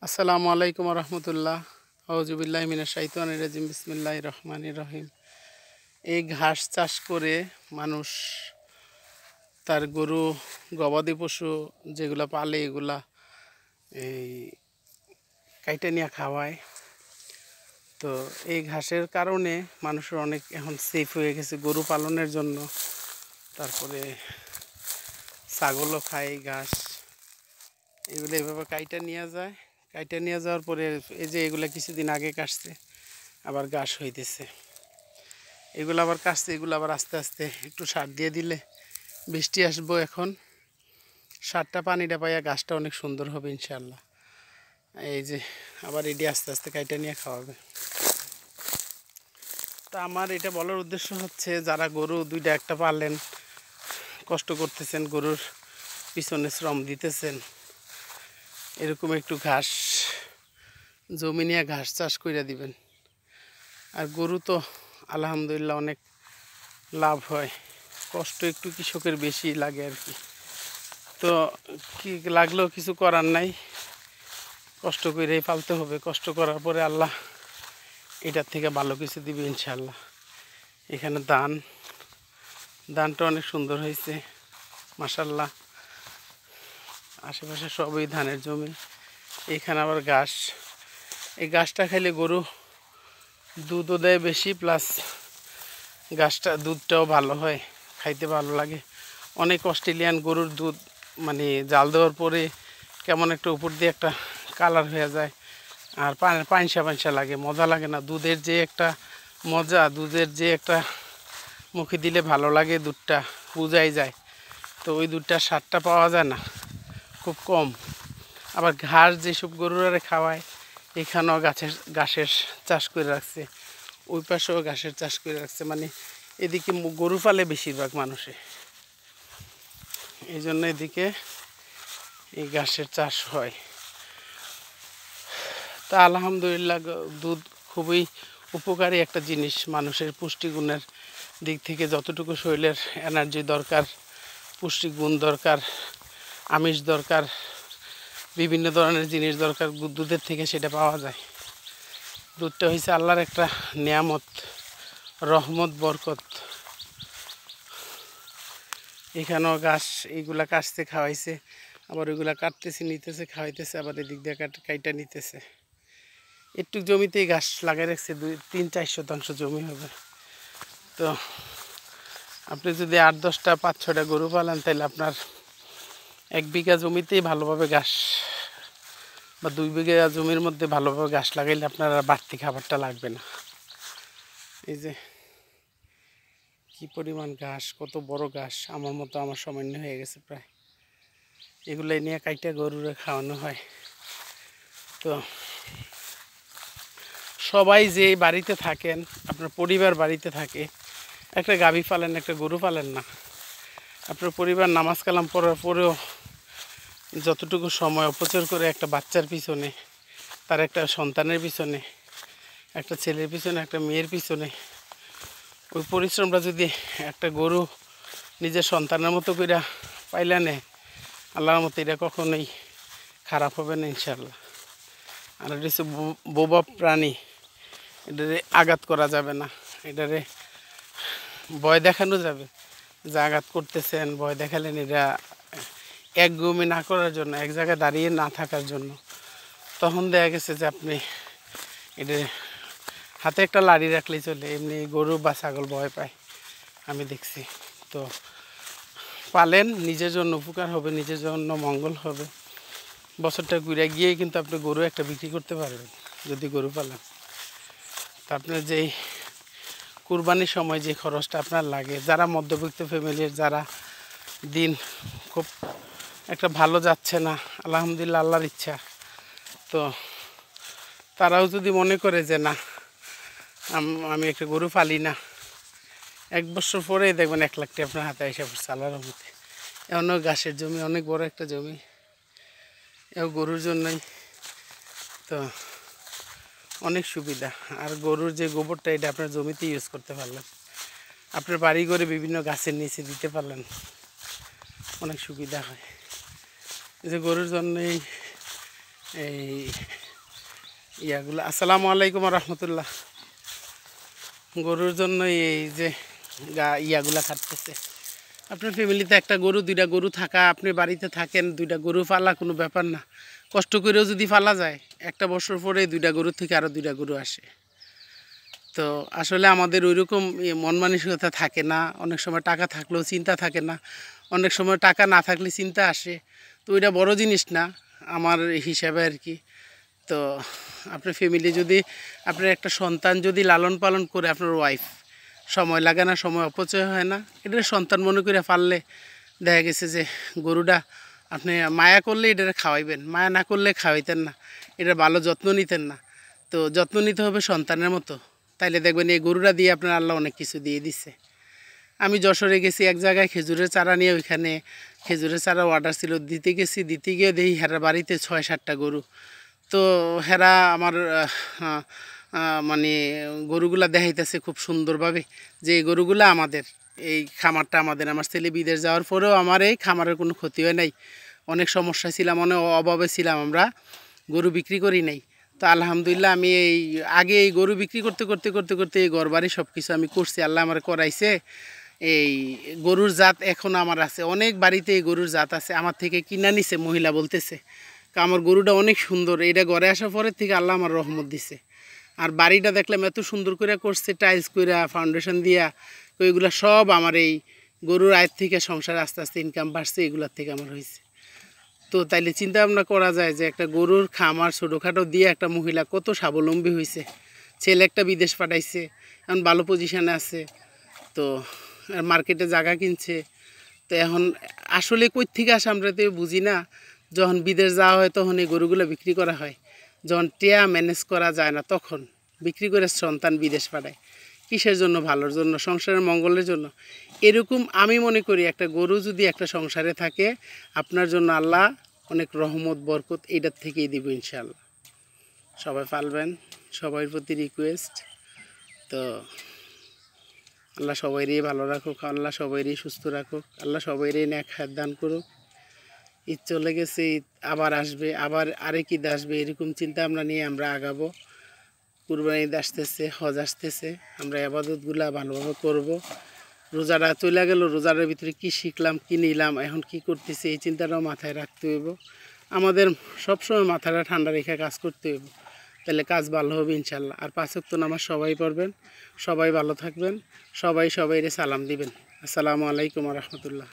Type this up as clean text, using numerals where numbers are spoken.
আসসালামু আলাইকুম রহমতুল্লাহ। আউযুবিল্লাহি মিনাশ শাইতানির রাজিম। বিসমিল্লাহির রহমানির রহিম। এই ঘাস চাষ করে মানুষ তার গরু, গবাদি পশু যেগুলা পালে এগুলা এই কাইটা নিয়ে খাওয়ায়। তো এই ঘাসের কারণে মানুষের অনেক এখন সেফ হয়ে গেছে গরু পালনের জন্য। তারপরে ছাগলও খায় এই ঘাস। এগুলো এভাবে কাইটা নিয়ে যায়। কাইটা নিয়ে যাওয়ার পরে এই যে এগুলা কিছুদিন আগে কাটছে, আবার ঘাস হইতেছে। এগুলো আবার কাটছে, এগুলো আবার আস্তে আস্তে একটু সার দিয়ে দিলে, বৃষ্টি আসবো এখন, সারটা পানিটা পাইয়া গাছটা অনেক সুন্দর হবে ইনশাল্লাহ। এই যে আবার এটি আস্তে আস্তে কাইটা নিয়ে খাওয়াবে। তা আমার এটা বলার উদ্দেশ্য হচ্ছে, যারা গরু দুইটা একটা পারলেন, কষ্ট করতেছেন, গরুর পিছনে শ্রম দিতেছেন, এরকম একটু ঘাস জমি নিয়ে ঘাস চাষ করে দিবেন। আর গরু তো আলহামদুলিল্লাহ অনেক লাভ হয়, কষ্ট একটু কৃষকের বেশি লাগে আর কি। তো কি লাগলেও কিছু করার নাই, কষ্ট করেই পালতে হবে। কষ্ট করার পরে আল্লাহ এটার থেকে ভালো কিছু দিবে ইনশাল্লাহ। এখানে ধানটা অনেক সুন্দর হয়েছে মাশাল্লাহ। আশেপাশে সবই ধানের জমি। এখানে আবার ঘাস, এই ঘাসটা খাইলে গরু দুধও দেয় বেশি, প্লাস দুধটাও ভালো হয়, খাইতে ভালো লাগে। অনেক অস্ট্রেলিয়ান গরুর দুধ মানে জাল দেওয়ার পরে কেমন একটা উপর দিয়ে একটা কালার হয়ে যায়, আর পাইনসা পাইনসা লাগে, মজা লাগে না। দুধের যে একটা মজা, দুধের যে একটা মুখে দিলে ভালো লাগে, দুধটা বোঝাই যায়। তো ওই দুধটার স্বাদটা পাওয়া যায় না, খুব কম। আবার ঘাস যেসব গরুরা খাওয়ায়, এখানেও ঘাসের চাষ করে রাখছে, ওই পাশেও ঘাসের চাষ করে রাখছে। মানে এদিকে গরু পালে বেশিরভাগ মানুষে, এই জন্য এদিকে এই ঘাসের চাষ হয়। তা আলহামদুলিল্লাহ, দুধ খুবই উপকারী একটা জিনিস। মানুষের পুষ্টিগুণের দিক থেকে যতটুকু শরীরের এনার্জি দরকার, পুষ্টিগুণ দরকার, আমিষ দরকার, বিভিন্ন ধরনের জিনিস দরকার, দুধের থেকে সেটা পাওয়া যায়। দুধটা হয়েছে আল্লাহর একটা নিয়ামত, রহমত, বরকত। এখানেও ঘাস এইগুলা কাটতে খাওয়াইছে, আবার ওইগুলা কাটতেছে, নিতেছে, খাওয়াইতেছে, আবার এদিক দিয়ে কাইটা নিতেছে। একটু জমিতেই ঘাস লাগাই রাখছে, 3-4 শতাংশ জমি হবে। তো আপনি যদি 8-10টা 5-6টা গরু পালেন, তাহলে আপনার 1 বিঘা জমিতেই ভালোভাবে ঘাস, বা 2 বিঘা জমির মধ্যে ভালোভাবে ঘাস লাগাইলে আপনার আর বাড়তি খাবারটা লাগবে না। এই যে কি পরিমাণ ঘাস, কত বড় ঘাস, আমার মতো আমার সামান্য হয়ে গেছে প্রায়। এগুলো নিয়ে কাইটা গরুরে খাওয়ানো হয়। তো সবাই যে বাড়িতে থাকেন, আপনার পরিবার বাড়িতে থাকে, একটা গাভী পালেন, একটা গরু পালেন না, আপনার পরিবার নামাজ কালাম পড়ার পরেও যতটুকু সময় অপচয় করে একটা বাচ্চার পিছনে, তার একটা সন্তানের পিছনে, একটা ছেলের পিছনে, একটা মেয়ের পিছনে, ওই পরিশ্রমটা যদি একটা গরু নিজের সন্তানের মতো করে পাইলে নেয়, আল্লাহর মতো এটা কখনোই খারাপ হবে না ইনশাল্লাহ। আর এটা হচ্ছে বোবা প্রাণী, এটারে আঘাত করা যাবে না, এটারে ভয় দেখানো যাবে যে আঘাত করতেছেন, ভয় দেখালেন। এটা একগুমি না করার জন্য, এক জায়গায় দাঁড়িয়ে না থাকার জন্য। তখন দেখা গেছে যে আপনি এটা হাতে একটা লাড়ি রাখলেই চলে, এমনি গরু বা ছাগল ভয় পায়, আমি দেখছি। তো পালেন, নিজের জন্য উপকার হবে, নিজের জন্য মঙ্গল হবে। বছরটা ঘুরে গিয়েই কিন্তু আপনি গরু একটা বিক্রি করতে পারবেন যদি গরু পালেন। তা আপনার যেই কুরবানির সময় যে খরচটা আপনার লাগে, যারা মধ্যবিত্ত ফ্যামিলির, যারা দিন খুব একটা ভালো যাচ্ছে না, আলহামদুলিল্লাহ আল্লাহর ইচ্ছা, তো তারাও যদি মনে করে যে না, আমি একটা গরু পালি না, 1 বছর পরেই দেখবেন 1 লাখ টাকা আপনার হাতে এসে পড়ছে আল্লাহর রহমতে। এমনও ঘাসের জমি, অনেক বড় একটা জমি, এও গরুর জন্যই। তো অনেক সুবিধা। আর গরুর যে গোবরটা, এটা আপনার জমিতে ইউজ করতে পারলেন, আপনার বাড়ি করে বিভিন্ন গাছের নিচে দিতে পারলেন, অনেক সুবিধা হয়। এই যে গরুর জন্যই এই ইয়াগুলো। আসসালামু আলাইকুম রহমতুল্লাহ। গরুর জন্য এই যে ইয়াগুলা কাটতেছে। আপনার ফ্যামিলিতে একটা গরু, দুইটা গরু থাকা, আপনি বাড়িতে থাকেন, দুইটা গরু পালা কোনো ব্যাপার না। কষ্ট করেও যদি পালা যায়, একটা বছর পরে দুইটা গরুর থেকে আরও দুইটা গরু আসে। তো আসলে আমাদের ওইরকম মন মানসিকতা থাকে না। অনেক সময় টাকা থাকলেও চিন্তা থাকে না, অনেক সময় টাকা না থাকলে চিন্তা আসে। তো ওইটা বড় জিনিস না আমার হিসাবে আর কি। তো আপনার ফ্যামিলি যদি, আপনার একটা সন্তান যদি লালন পালন করে, আপনার ওয়াইফ, সময় লাগে না, সময় অপচয় হয় না, এটা সন্তান মনে করে পারলে দেখা গেছে যে গরুটা আপনি মায়া করলে এটা খাওয়াইবেন, মায়া না করলে খাওয়াইতেন না, এটা ভালো যত্ন নিতেন না। তো যত্ন নিতে হবে সন্তানের মতো, তাইলে দেখবেন এই গরুটা দিয়ে আপনার আল্লাহ অনেক কিছু দিয়ে দিচ্ছে। আমি যশোরে গেছি এক জায়গায় খেজুরের চারা নিয়ে, ওইখানে খেজুরের চারা অর্ডার ছিল, দিতে গিয়ে দেখি হেরা বাড়িতে 6-7টা গরু। তো হেরা আমার মানে গরুগুলা দেখাইতেছে খুব সুন্দরভাবে যে এই গরুগুলা আমাদের, এই খামারটা আমাদের। আমার ছেলে বিদেশ যাওয়ার পরেও আমার এই খামারের কোনো ক্ষতি হয় নাই। অনেক সমস্যা ছিলাম, অনেক অভাবে ছিলাম, আমরা গরু বিক্রি করি নাই। তো আলহামদুলিল্লাহ আমি আগে এই গরু বিক্রি করতে করতে করতে করতে এই ঘরবাড়ি সব কিছু আমি করছি, আল্লাহ আমার করাইছে। এই গরুর জাত এখন আমার আছে, অনেক বাড়িতে এই গরুর জাত আছে, আমার থেকে কিনা নিছে মহিলা বলতেছে। আমার গরুটা অনেক সুন্দর, এইটা ঘরে আসার পরের থেকে আল্লাহ আমার রহমত দিছে। আর বাড়িটা দেখলাম এত সুন্দর করে করছে, টাইলস করে, ফাউন্ডেশন দিয়া। তো এগুলো সব আমার এই গরুর আয়ের থেকে সংসারে আস্তে আস্তে ইনকাম বাড়ছে, এগুলোর থেকে আমার হয়েছে। তো তাইলে চিন্তা ভাবনা করা যায় যে একটা গরুর খামার ছোটোখাটো দিয়ে একটা মহিলা কত স্বাবলম্বী হয়েছে। ছেলে একটা বিদেশ পাঠাইছে, এখন ভালো পজিশানে আছে। তো মার্কেটে জায়গা কিনছে। তো এখন আসলে কই থেকে আসে আমরা তো বুঝি না। যখন বিদেশ যাওয়া হয় তখন এই গরুগুলো বিক্রি করা হয়, যখন টেয়া ম্যানেজ করা যায় না তখন বিক্রি করে সন্তান বিদেশ পাঠায়। কিসের জন্য? ভালোর জন্য, সংসারের মঙ্গলের জন্য। এরকম আমি মনে করি একটা গরু যদি একটা সংসারে থাকে, আপনার জন্য আল্লাহ অনেক রহমত বরকত এইটার থেকেই দিব ইনশাআল্লাহ। সবাই পালবেন, সবার প্রতি রিকোয়েস্ট। তো আল্লাহ সবাইরই ভালো রাখুক, আল্লাহ সবাইরই সুস্থ রাখুক, আল্লাহ সবাইরই নেক হায়াত দান করুক। ঈদ চলে গেছে, ঈদ আবার আসবে, আবার আরেক ঈদ আসবে, এরকম চিন্তা আমরা নিয়ে আমরা আগাবো। কুরবানি ঈদ আসতেছে, হজ আসতেছে, আমরা আবাদতগুলা ভালোভাবে করব। রোজাটা চলে গেল, রোজার ভিতরে কি শিখলাম, কি নিলাম, এখন কি করতেছি, এই চিন্তাটাও মাথায় রাখতে হইব। আমাদের সবসময় মাথাটা ঠান্ডা রেখে কাজ করতে হইব, তাহলে কাজ ভালো হবে ইনশাল্লাহ। আর 5 ওয়াক্ত নামাজ সবাই পড়বেন, সবাই ভালো থাকবেন, সবাইরে সালাম দিবেন। আসসালামু আলাইকুম রহমতুল্লাহ।